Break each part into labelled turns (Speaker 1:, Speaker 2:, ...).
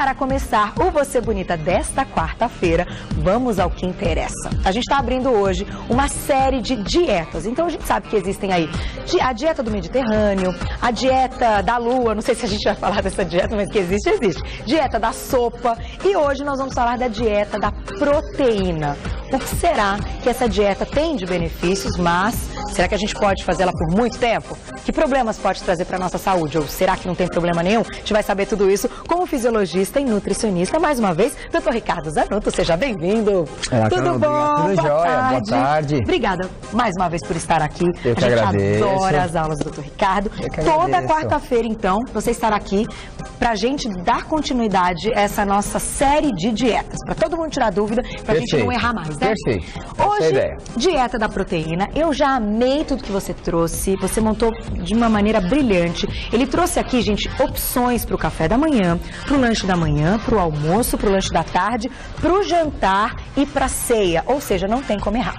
Speaker 1: para começar o Você Bonita desta quarta-feira, vamos ao que interessa. A gente está abrindo hoje uma série de dietas. Então a gente sabe que existem aí a dieta do Mediterrâneo, a dieta da lua, não sei se a gente vai falar dessa dieta, mas que existe, existe. Dieta da sopa. E hoje nós vamos falar da dieta da proteína. O que será que essa dieta tem de benefícios, mas será que a gente pode fazê-la por muito tempo? Que problemas pode trazer para a nossa saúde? Ou será que não tem problema nenhum? A gente vai saber tudo isso com o fisiologista e nutricionista, mais uma vez, Dr. Ricardo Zanotto. Seja bem-vindo.
Speaker 2: Tudo bom? Tudo jóia. Boa tarde.
Speaker 1: Obrigada mais uma vez por estar aqui.
Speaker 2: Eu que agradeço.
Speaker 1: A gente adora as aulas do Dr. Ricardo. Toda quarta-feira, então, você estará aqui para a gente dar continuidade a essa nossa série de dietas. Para todo mundo tirar dúvida, para a gente não errar mais, né?
Speaker 2: Perfeito.
Speaker 1: Hoje, dieta da proteína. Eu já amei tudo que você trouxe. Você montou de uma maneira brilhante. Ele trouxe aqui, gente, opções para o café da manhã, para o lanche da manhã, para o almoço, para o lanche da tarde, para o jantar e para a ceia. Ou seja, não tem como errar.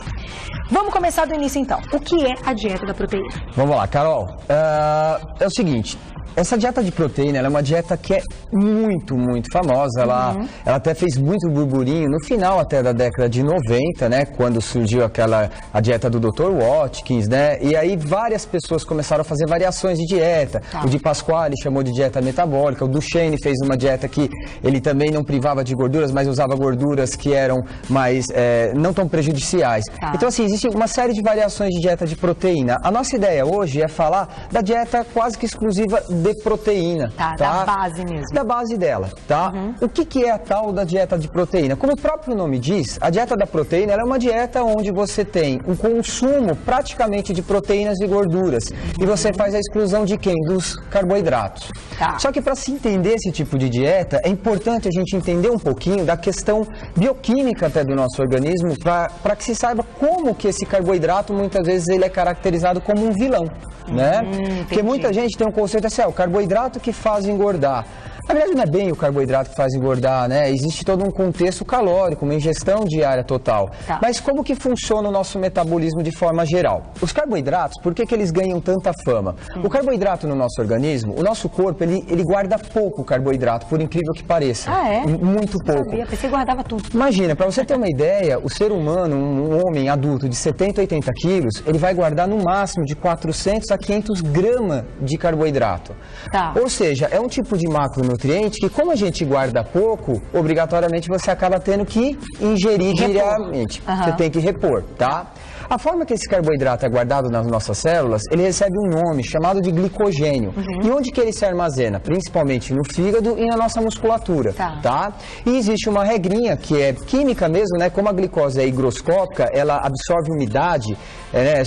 Speaker 1: Vamos começar do início, então. O que é a dieta da proteína?
Speaker 2: Vamos lá, Carol. É o seguinte... Essa dieta de proteína, ela é uma dieta que é muito famosa. Ela até fez muito burburinho no final até da década de 90, né? Quando surgiu a dieta do Dr. Watkins, né? E aí várias pessoas começaram a fazer variações de dieta. O Di Pasquale chamou de dieta metabólica. O Duchenne fez uma dieta que ele também não privava de gorduras, mas usava gorduras que eram mais, não tão prejudiciais. Então, assim, existe uma série de variações de dieta de proteína. A nossa ideia hoje é falar da dieta quase que exclusiva de proteína, tá?
Speaker 1: Da base mesmo.
Speaker 2: Da base dela, tá? O que é a tal da dieta de proteína? Como o próprio nome diz, a dieta da proteína ela é uma dieta onde você tem um consumo praticamente de proteínas e gorduras. E você faz a exclusão de quem? Dos carboidratos. Só que para se entender esse tipo de dieta, é importante a gente entender um pouquinho da questão bioquímica até do nosso organismo, para que se saiba como que esse carboidrato, muitas vezes, ele é caracterizado como um vilão, né? Porque muita gente tem um conceito assim, o carboidrato que faz engordar. Na verdade, não é bem o carboidrato que faz engordar, né? Existe todo um contexto calórico, uma ingestão diária total. Mas como que funciona o nosso metabolismo de forma geral? Os carboidratos, por que eles ganham tanta fama? O carboidrato no nosso organismo, o nosso corpo, ele guarda pouco carboidrato, por incrível que pareça. Muito pouco.
Speaker 1: Sabia, pensei que guardava tudo.
Speaker 2: Imagina, para você ter uma ideia, o ser humano, um homem adulto de 70, 80 quilos, ele vai guardar no máximo de 400 a 500 gramas de carboidrato. Ou seja, é um tipo de macronutriente que, como a gente guarda pouco, obrigatoriamente você acaba tendo que ingerir diariamente. Você tem que repor, tá? A forma que esse carboidrato é guardado nas nossas células, ele recebe um nome chamado de glicogênio. E onde que ele se armazena? Principalmente no fígado e na nossa musculatura, tá? E existe uma regrinha que é química mesmo, né? Como a glicose é higroscópica, ela absorve umidade, é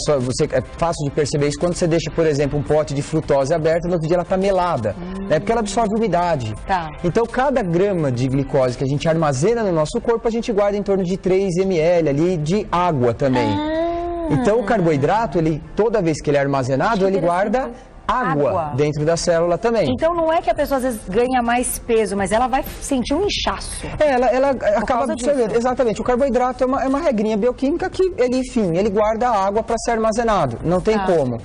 Speaker 2: fácil de perceber isso quando você deixa, por exemplo, um pote de frutose aberto, no outro dia ela está melada, né? Porque ela absorve umidade. Então, cada grama de glicose que a gente armazena no nosso corpo, a gente guarda em torno de 3 ml ali de água também. Então, o carboidrato, toda vez que ele é armazenado, ele guarda água dentro da célula também.
Speaker 1: Então, não é que a pessoa às vezes ganha mais peso, mas ela vai sentir um inchaço.
Speaker 2: Ela acaba absorvendo. Exatamente. O carboidrato é uma regrinha bioquímica que ele guarda água para ser armazenado. Não tem como.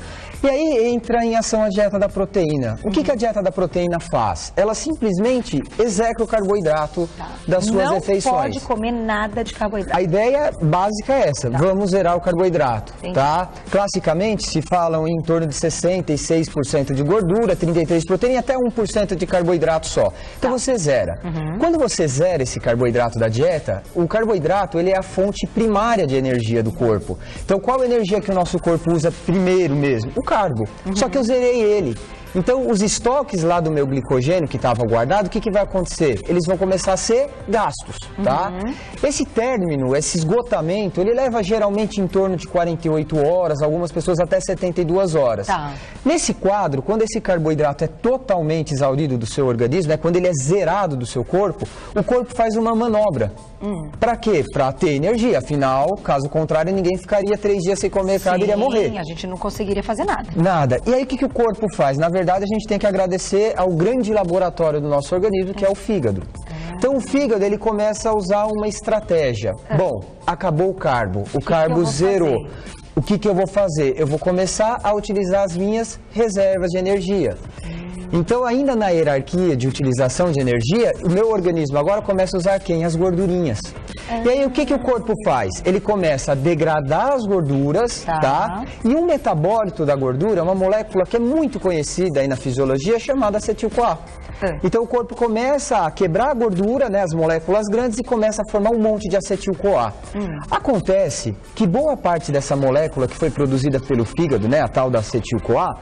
Speaker 2: E aí entra em ação a dieta da proteína. O que a dieta da proteína faz? Ela simplesmente execra o carboidrato das suas refeições.
Speaker 1: Não pode comer nada de carboidrato.
Speaker 2: A ideia básica é essa, vamos zerar o carboidrato, tá? Classicamente se falam em torno de 66% de gordura, 33% de proteína e até 1% de carboidrato só. Então você zera. Quando você zera esse carboidrato da dieta, o carboidrato ele é a fonte primária de energia do corpo. Então qual a energia que o nosso corpo usa primeiro mesmo? O carbo. Só que eu zerei ele. Então, os estoques lá do meu glicogênio que estava guardado, o que vai acontecer? Eles vão começar a ser gastos, tá? Esse término, esse esgotamento, ele leva geralmente em torno de 48 horas, algumas pessoas até 72 horas. Nesse quadro, quando esse carboidrato é totalmente exaurido do seu organismo, né, quando ele é zerado do seu corpo, o corpo faz uma manobra. Para quê? Para ter energia. Afinal, caso contrário, ninguém ficaria 3 dias sem comer carne e iria morrer.
Speaker 1: A gente não conseguiria fazer nada.
Speaker 2: Nada. E aí, o que o corpo faz? Na verdade, a gente tem que agradecer ao grande laboratório do nosso organismo, que é o fígado. Então, o fígado, ele começa a usar uma estratégia. Bom, acabou o carbo. O carbo zerou. O que eu vou fazer? Eu vou começar a utilizar as minhas reservas de energia. Então, ainda na hierarquia de utilização de energia, o meu organismo agora começa a usar quem? As gordurinhas. E aí, o que o corpo faz? Ele começa a degradar as gorduras, tá? E um metabólito da gordura é uma molécula que é muito conhecida aí na fisiologia, chamada acetil-CoA. Então, o corpo começa a quebrar a gordura, né, as moléculas grandes, e começa a formar um monte de acetil-CoA. Acontece que boa parte dessa molécula que foi produzida pelo fígado, né, a tal da acetil-CoA,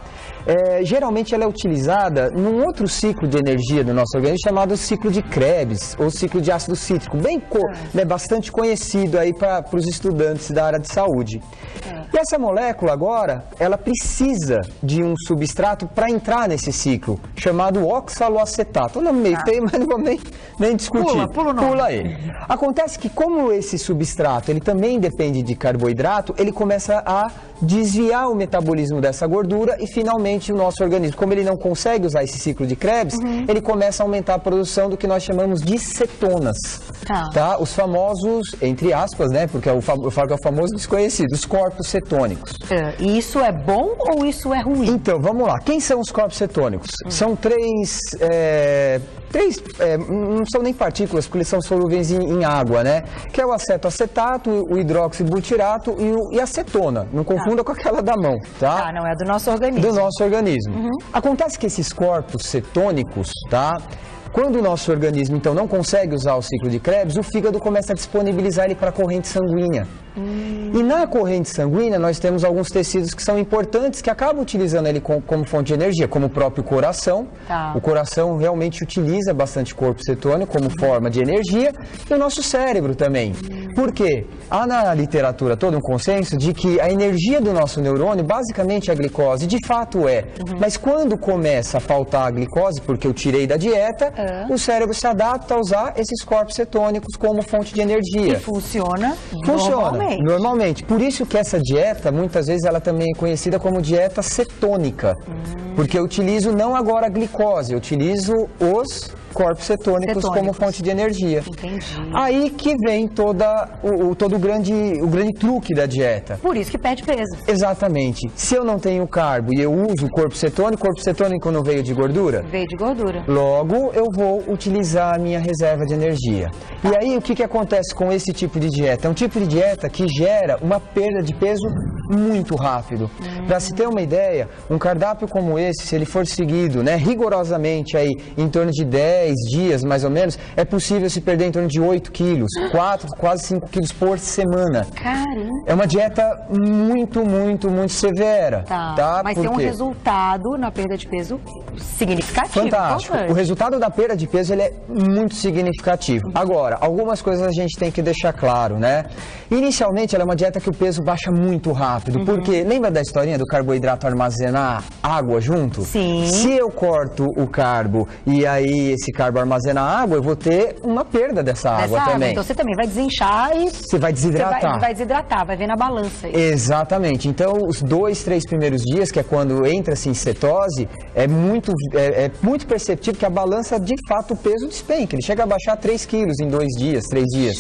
Speaker 2: geralmente ela é utilizada num outro ciclo de energia do nosso organismo chamado ciclo de Krebs, ou ciclo de ácido cítrico, né, bastante conhecido aí para os estudantes da área de saúde. E essa molécula agora, ela precisa de um substrato para entrar nesse ciclo, chamado oxaloacetato. O nome meio feio, mas não vou nem discutir. Pula ele. Acontece que como esse substrato, ele também depende de carboidrato, ele começa a desviar o metabolismo dessa gordura e finalmente o nosso organismo, como ele não consegue usar esse ciclo de Krebs, ele começa a aumentar a produção do que nós chamamos de cetonas. Tá? Os famosos, entre aspas, né, porque eu falo que é o famoso desconhecido, os corpos cetônicos.
Speaker 1: E isso é bom ou isso é ruim?
Speaker 2: Então, vamos lá. Quem são os corpos cetônicos? São três, não são nem partículas, porque eles são solúveis em água, né? Que é o acetoacetato, o hidroxibutirato e a cetona. Não confunda com aquela da mão, tá?
Speaker 1: Não, é do nosso organismo.
Speaker 2: Do nosso organismo. Acontece que esses corpos cetônicos, tá? Quando o nosso organismo, então, não consegue usar o ciclo de Krebs, o fígado começa a disponibilizar ele para a corrente sanguínea. E na corrente sanguínea, nós temos alguns tecidos que são importantes, que acabam utilizando ele como fonte de energia, como o próprio coração. O coração realmente utiliza bastante corpo cetônico como forma de energia, e o nosso cérebro também. Por quê? Há na literatura todo um consenso de que a energia do nosso neurônio basicamente é a glicose, de fato é. Mas quando começa a faltar a glicose, porque eu tirei da dieta, o cérebro se adapta a usar esses corpos cetônicos como fonte de energia.
Speaker 1: E funciona
Speaker 2: normalmente. Por isso que essa dieta, muitas vezes, ela também é conhecida como dieta cetônica. Porque eu utilizo não agora a glicose, eu utilizo os corpos cetônicos como fonte de energia. Aí que vem todo o grande truque da dieta.
Speaker 1: Por isso que perde peso.
Speaker 2: Exatamente. Se eu não tenho carbo e eu uso o corpo cetônico não veio de gordura?
Speaker 1: Veio de gordura.
Speaker 2: Logo, eu vou utilizar a minha reserva de energia. E aí, o que acontece com esse tipo de dieta? É um tipo de dieta que gera uma perda de peso muito rápido. Para se ter uma ideia, um cardápio como esse, se ele for seguido, né, rigorosamente aí, em torno de 10 dias, mais ou menos, é possível se perder em torno de 8 quilos, 4, quase 5 quilos por semana.
Speaker 1: Caramba!
Speaker 2: É uma dieta muito severa.
Speaker 1: Mas tem um resultado na perda de peso significativo.
Speaker 2: Fantástico. O resultado da perda de peso, ele é muito significativo. Agora, algumas coisas a gente tem que deixar claro, né? Inicialmente, ela é uma dieta que o peso baixa muito rápido, porque lembra da historinha do carboidrato armazenar água junto?
Speaker 1: Sim.
Speaker 2: Se eu corto o carbo e aí esse carbo armazena água, eu vou ter uma perda dessa água também.
Speaker 1: Então você também vai desinchar e...
Speaker 2: Você vai desidratar.
Speaker 1: Vai desidratar, vai ver na balança.
Speaker 2: Exatamente. Então, os 2, 3 primeiros dias, que é quando entra-se em cetose, é muito perceptível que a balança, de fato, o peso despenca. Ele chega a baixar 3 quilos em 2 dias, 3 dias.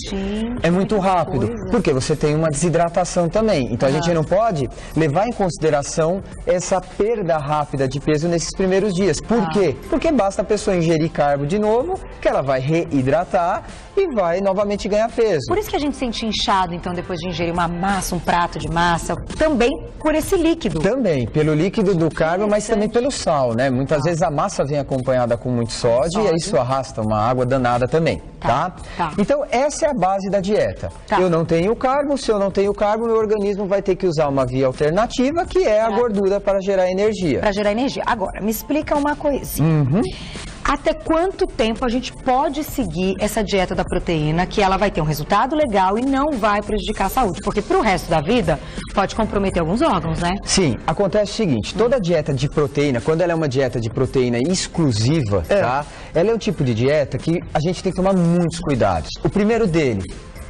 Speaker 2: É muito rápido, porque você tem uma desidratação também. Então, a gente não pode levar em consideração essa perda rápida de peso nesses primeiros dias. Por quê? Porque basta a pessoa ingerir carbo de novo, que ela vai reidratar e vai novamente ganhar peso.
Speaker 1: Por isso que a gente sente inchado, então, depois de ingerir uma massa, um prato de massa, também por esse líquido.
Speaker 2: Também, pelo líquido do carbo, mas também pelo sal, né? Muitas vezes a massa vem acompanhada com muito sódio e isso arrasta uma água danada também, tá? Então, essa é a base da dieta. Eu não tenho carbo, se eu não tenho carbo, meu organismo vai ter que usar uma via alternativa, que é a gordura para gerar energia.
Speaker 1: Para gerar energia. Agora, me explica uma coisinha. Até quanto tempo a gente pode seguir essa dieta da proteína, que ela vai ter um resultado legal e não vai prejudicar a saúde? Porque pro resto da vida pode comprometer alguns órgãos, né?
Speaker 2: Sim, acontece o seguinte, toda dieta de proteína, quando ela é uma dieta de proteína exclusiva, tá? Ela é um tipo de dieta que a gente tem que tomar muitos cuidados. O primeiro dele,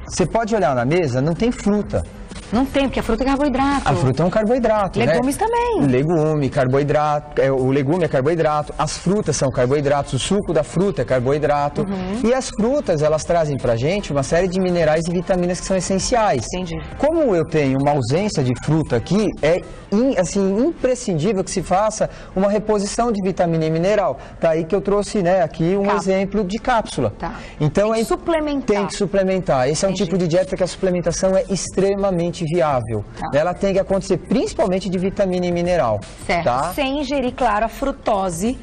Speaker 2: você pode olhar na mesa, não tem fruta.
Speaker 1: Não tem, porque a fruta é carboidrato.
Speaker 2: A fruta é um carboidrato,
Speaker 1: Legumes também.
Speaker 2: Legume, carboidrato, o legume é carboidrato, as frutas são carboidratos, o suco da fruta é carboidrato. E as frutas, elas trazem pra gente uma série de minerais e vitaminas que são essenciais.
Speaker 1: Entendi.
Speaker 2: Como eu tenho uma ausência de fruta aqui, é imprescindível que se faça uma reposição de vitamina e mineral. Daí que eu trouxe, né, aqui um exemplo de cápsula.
Speaker 1: Tá.
Speaker 2: Então,
Speaker 1: tem que suplementar.
Speaker 2: Tem que suplementar. Esse é um tipo de dieta que a suplementação é extremamente viável. Ela tem que acontecer principalmente de vitamina e mineral.
Speaker 1: Certo.
Speaker 2: Tá?
Speaker 1: Sem ingerir, claro, a frutose,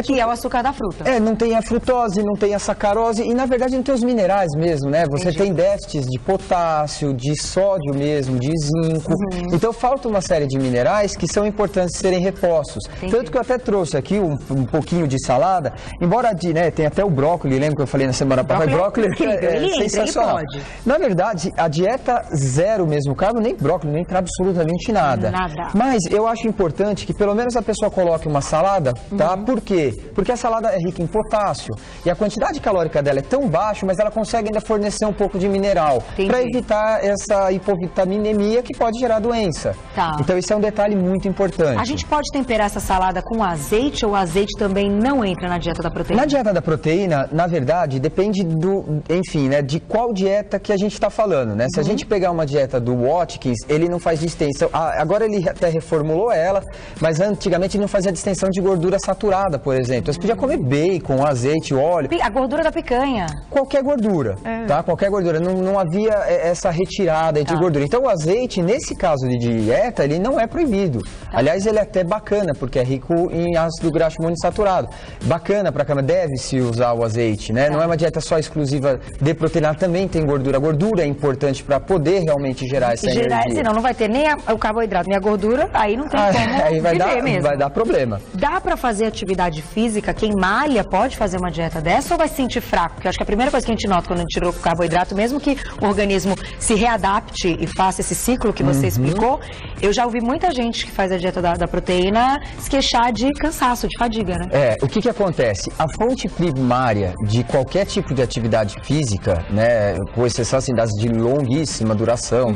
Speaker 1: que é o açúcar da fruta.
Speaker 2: Não tem a frutose, não tem a sacarose e, na verdade, não tem os minerais mesmo, né? Você tem déficits de potássio, de sódio mesmo, de zinco. Então, falta uma série de minerais que são importantes serem repostos. Tanto que eu até trouxe aqui um pouquinho de salada, embora tenha até o brócolis, lembra que eu falei na semana passada? Brócolis é sensacional. Na verdade, a dieta zero mesmo carbo, nem brócolis, não entra absolutamente nada. Mas eu acho importante que pelo menos a pessoa coloque uma salada, tá? Por quê? Porque a salada é rica em potássio e a quantidade calórica dela é tão baixa, mas ela consegue ainda fornecer um pouco de mineral para evitar essa hipovitaminemia que pode gerar doença. Então esse é um detalhe muito importante.
Speaker 1: A gente pode temperar essa salada com azeite ou o azeite também não entra na dieta da proteína?
Speaker 2: Na dieta da proteína, na verdade, depende de qual dieta que a gente está falando, né? Se a gente pegar uma dieta do Watkins, ele não faz distensão. Agora ele até reformulou ela, mas antigamente ele não fazia distensão de gordura saturada, por exemplo. Você podia comer bacon, azeite, óleo.
Speaker 1: A gordura da picanha.
Speaker 2: Qualquer gordura, tá? Qualquer gordura. Não havia essa retirada de gordura. Então o azeite, nesse caso de dieta, ele não é proibido. Aliás, ele é até bacana, porque é rico em ácido graxo monoinsaturado. Bacana pra cama, deve-se usar o azeite, né? Não é uma dieta só exclusiva de proteína, também tem gordura. A gordura é importante para poder realmente gerar essa energia.
Speaker 1: Senão não vai ter nem o carboidrato, nem a gordura, aí não tem como
Speaker 2: aí vai dar problema.
Speaker 1: Dá para fazer atividade física? Quem malha pode fazer uma dieta dessa ou vai se sentir fraco? Porque eu acho que a primeira coisa que a gente nota quando a gente tirou o carboidrato, mesmo que o organismo se readapte e faça esse ciclo que você explicou, eu já ouvi muita gente que faz a dieta da proteína se queixar de cansaço, de fadiga, né?
Speaker 2: O que acontece? A fonte primária de qualquer tipo de atividade física, né, com exceção das de longuíssima duração,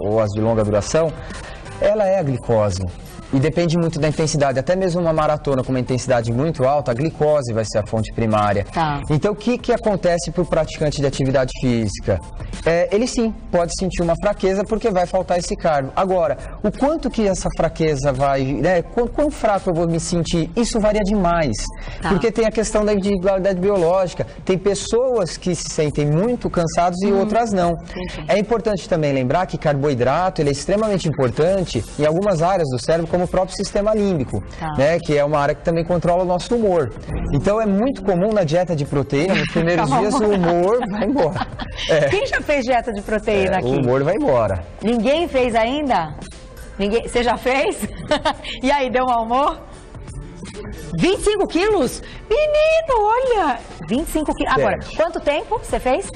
Speaker 2: ou as de longa duração, ela é a glicose. E depende muito da intensidade, até mesmo uma maratona com uma intensidade muito alta, a glicose vai ser a fonte primária. Então, o que acontece para o praticante de atividade física? Ele sim, pode sentir uma fraqueza porque vai faltar esse carbo. Agora, o quanto que essa fraqueza vai, né, quão fraco eu vou me sentir, isso varia demais. Porque tem a questão da individualidade biológica. Tem pessoas que se sentem muito cansados e outras não. É importante também lembrar que carboidrato ele é extremamente importante em algumas áreas do cérebro, como o próprio sistema límbico, né, que é uma área que também controla o nosso humor. Então é muito comum na dieta de proteína, nos primeiros dias o humor vai embora.
Speaker 1: Quem já fez dieta de proteína aqui?
Speaker 2: O humor vai embora.
Speaker 1: Ninguém fez ainda? Você já fez? E aí, deu mau humor? 25 quilos? Menino, olha! 25 quilos. Agora, quanto tempo você fez?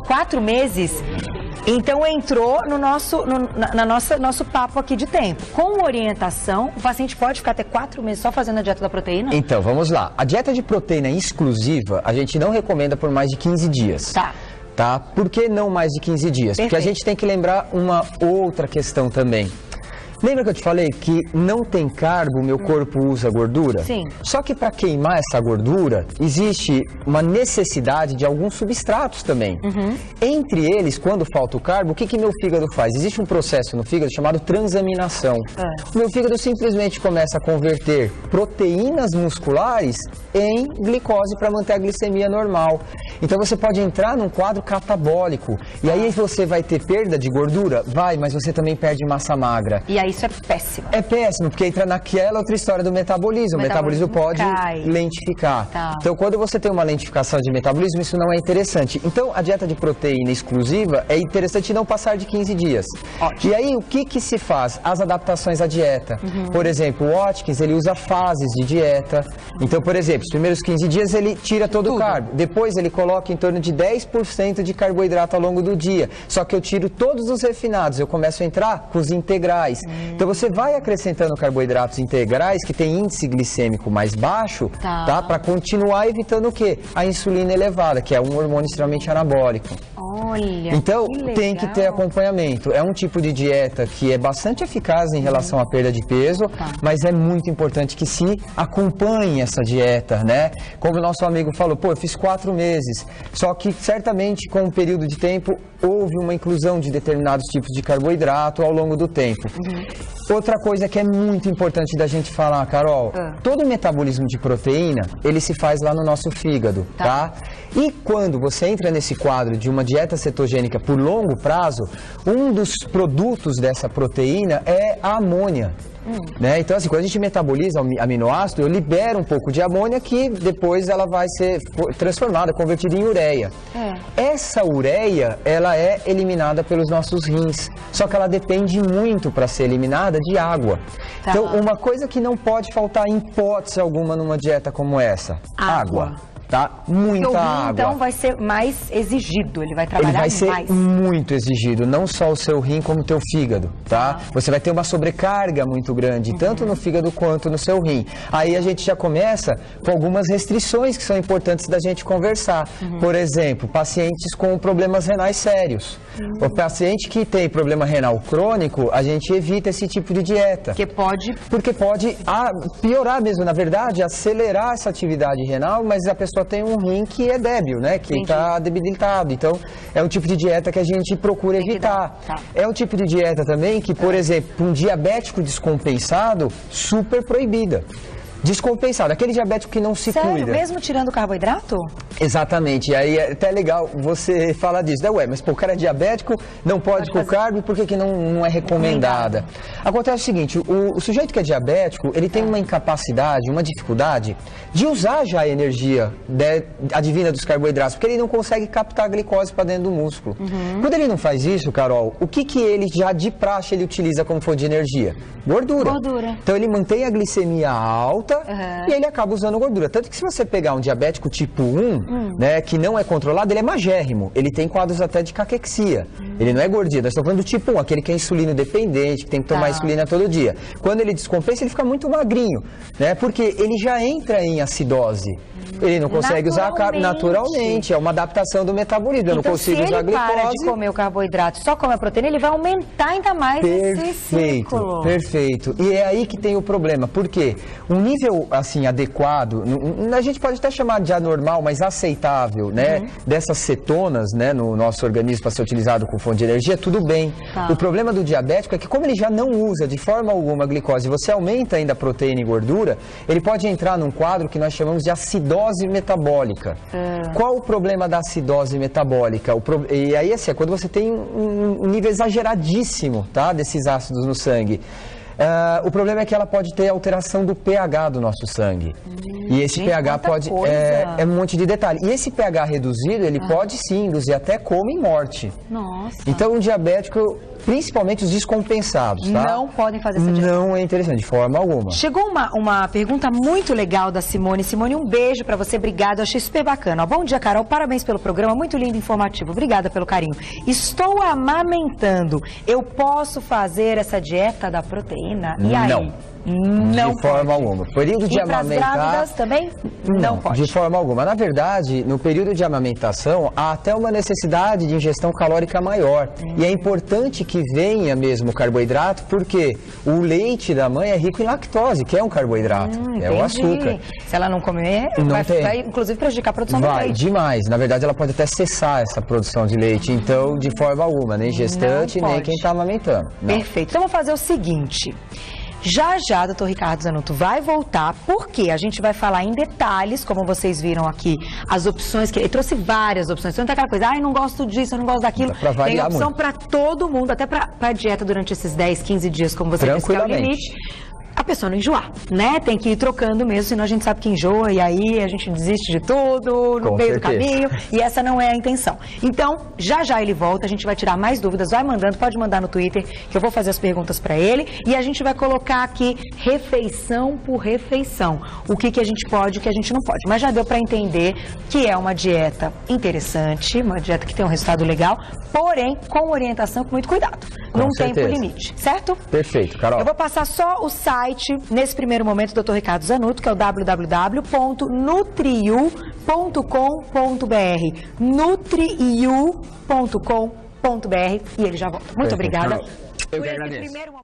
Speaker 1: 4 meses? Então entrou no nosso papo aqui de tempo. Com orientação, o paciente pode ficar até 4 meses só fazendo a dieta da proteína?
Speaker 2: Então, vamos lá. A dieta de proteína exclusiva, a gente não recomenda por mais de 15 dias. Tá? Por que não mais de 15 dias? Porque a gente tem que lembrar uma outra questão também. Lembra que eu te falei que não tem carbo, meu corpo usa gordura?
Speaker 1: Sim.
Speaker 2: Só que para queimar essa gordura, existe uma necessidade de alguns substratos também. Entre eles, quando falta o carbo, o que meu fígado faz? Existe um processo no fígado chamado transaminação. O meu fígado simplesmente começa a converter proteínas musculares em glicose para manter a glicemia normal. Então você pode entrar num quadro catabólico. E aí você vai ter perda de gordura? Vai, mas você também perde massa magra.
Speaker 1: E aí isso é péssimo.
Speaker 2: É péssimo, porque entra naquela outra história do metabolismo. O metabolismo pode lentificar. Então, quando você tem uma lentificação de metabolismo, isso não é interessante. Então, a dieta de proteína exclusiva é interessante não passar de 15 dias. E aí, o que se faz? As adaptações à dieta. Por exemplo, o Watkins, ele usa fases de dieta. Então, por exemplo, os primeiros 15 dias ele tira todo o carbo. Depois ele coloca em torno de 10% de carboidrato ao longo do dia. Só que eu tiro todos os refinados. Eu começo a entrar com os integrais. Então você vai acrescentando carboidratos integrais que tem índice glicêmico mais baixo, tá? Para continuar evitando o quê? A insulina elevada, que é um hormônio extremamente anabólico.
Speaker 1: Olha,
Speaker 2: então, tem que ter acompanhamento. É um tipo de dieta que é bastante eficaz em relação à perda de peso, mas é muito importante que se acompanhe essa dieta, né? Como o nosso amigo falou, pô, eu fiz 4 meses, só que certamente com um período de tempo houve uma inclusão de determinados tipos de carboidrato ao longo do tempo. Outra coisa que é muito importante da gente falar, Carol, todo o metabolismo de proteína, ele se faz lá no nosso fígado, tá? E quando você entra nesse quadro de uma dieta cetogênica por longo prazo, um dos produtos dessa proteína é a amônia. Né? Então, assim, quando a gente metaboliza o aminoácido, eu libero um pouco de amônia que depois ela vai ser transformada, convertida em ureia. Essa ureia, ela é eliminada pelos nossos rins, só que ela depende muito para ser eliminada de água. Então, uma coisa que não pode faltar em hipótese alguma numa dieta como essa, água. Tá? Muita água.
Speaker 1: Então vai ser mais exigido, ele vai trabalhar mais.
Speaker 2: Ele vai ser muito exigido, não só o seu rim como o teu fígado, tá? Você vai ter uma sobrecarga muito grande, tanto no fígado quanto no seu rim. Aí a gente já começa com algumas restrições que são importantes da gente conversar. Por exemplo, pacientes com problemas renais sérios. O paciente que tem problema renal crônico, a gente evita esse tipo de dieta. Porque pode piorar mesmo, na verdade, acelerar essa atividade renal, mas a pessoa tem um rim que é débil, né? Que está debilitado. Então, é um tipo de dieta que a gente procura evitar. É um tipo de dieta também que, por exemplo, um diabético descompensado, super proibida. Descompensado, aquele diabético que não se cuida.
Speaker 1: Mesmo tirando o carboidrato?
Speaker 2: Exatamente, e aí é até legal você falar disso, né? Ué, mas pô, o cara é diabético, não pode com carbo, por que não é recomendada? Acontece o seguinte, o sujeito que é diabético, ele tem uma incapacidade, uma dificuldade de usar já a energia advinda dos carboidratos, porque ele não consegue captar a glicose para dentro do músculo. Quando ele não faz isso, Carol, o que ele já de praxe ele utiliza como fonte de energia? Gordura. Então ele mantém a glicemia alta, e ele acaba usando gordura. Tanto que se você pegar um diabético tipo 1, né, que não é controlado, ele é magérrimo. Ele tem quadros até de caquexia. Ele não é gordinho. Nós estamos falando do tipo 1, aquele que é insulino dependente, que tem que tomar insulina todo dia. Quando ele descompensa, ele fica muito magrinho, né? Porque ele já entra em acidose. Ele não consegue usar naturalmente. É uma adaptação do metabolismo. Eu não consigo usar a glicose.
Speaker 1: Se ele para de comer o carboidrato, só come a proteína, ele vai aumentar ainda mais esse ciclo.
Speaker 2: Perfeito. E é aí que tem o problema. Por quê? Um nível, assim, adequado, a gente pode até chamar de anormal, mas aceitável, né? Dessas cetonas, né, no nosso organismo para ser utilizado com fonte de energia, tudo bem. O problema do diabético é que como ele já não usa de forma alguma a glicose, você aumenta ainda a proteína e gordura, ele pode entrar num quadro que nós chamamos de acidose metabólica. Qual o problema da acidose metabólica? E aí, assim, é quando você tem um nível exageradíssimo, tá, desses ácidos no sangue. O problema é que ela pode ter alteração do pH do nosso sangue. E esse pH pode... É um monte de detalhe. E esse pH reduzido, ele pode sim induzir até coma e morte. Então, um diabético, principalmente os descompensados, tá?
Speaker 1: Não podem fazer essa dieta.
Speaker 2: Não é interessante, de forma alguma.
Speaker 1: Chegou uma pergunta muito legal da Simone. Simone, um beijo pra você, obrigada, eu achei super bacana. Bom dia, Carol, parabéns pelo programa, muito lindo e informativo. Obrigada pelo carinho. Estou amamentando, eu posso fazer essa dieta da proteína? E aí? Não
Speaker 2: de forma alguma. Período de amamentar...
Speaker 1: grávidas também? Não pode.
Speaker 2: De forma alguma. Na verdade, no período de amamentação, há até uma necessidade de ingestão calórica maior. E é importante que venha mesmo o carboidrato, porque o leite da mãe é rico em lactose, que é um carboidrato, é o açúcar.
Speaker 1: Se ela não comer, vai inclusive prejudicar a produção do leite.
Speaker 2: Vai, demais. Na verdade, ela pode até cessar essa produção de leite. Então, de forma alguma, nem gestante, nem quem está amamentando.
Speaker 1: Perfeito. Então, vamos fazer o seguinte... Já, doutor Ricardo Zanotto vai voltar, porque a gente vai falar em detalhes, como vocês viram aqui, as opções, que ele trouxe várias opções. Então, não tem aquela coisa, eu não gosto disso, eu não gosto daquilo. Tem opção para todo mundo, até para a dieta durante esses 10, 15 dias, como você disse, que é o limite. A pessoa não enjoar, né? Tem que ir trocando mesmo, senão a gente sabe que enjoa e aí a gente desiste de tudo no meio do caminho e essa não é a intenção. Então, já ele volta, a gente vai tirar mais dúvidas, vai mandando, pode mandar no Twitter que eu vou fazer as perguntas para ele e a gente vai colocar aqui refeição por refeição, o que a gente pode e o que a gente não pode. Mas já deu para entender que é uma dieta interessante, uma dieta que tem um resultado legal, porém com orientação, com muito cuidado. Num tempo limite, certo?
Speaker 2: Perfeito, Carol.
Speaker 1: Eu vou passar só o site site, nesse primeiro momento, do Dr. Ricardo Zanutto, que é o www.nutriu.com.br. nutriu.com.br, e ele já volta. Muito obrigada.
Speaker 2: Eu que agradeço.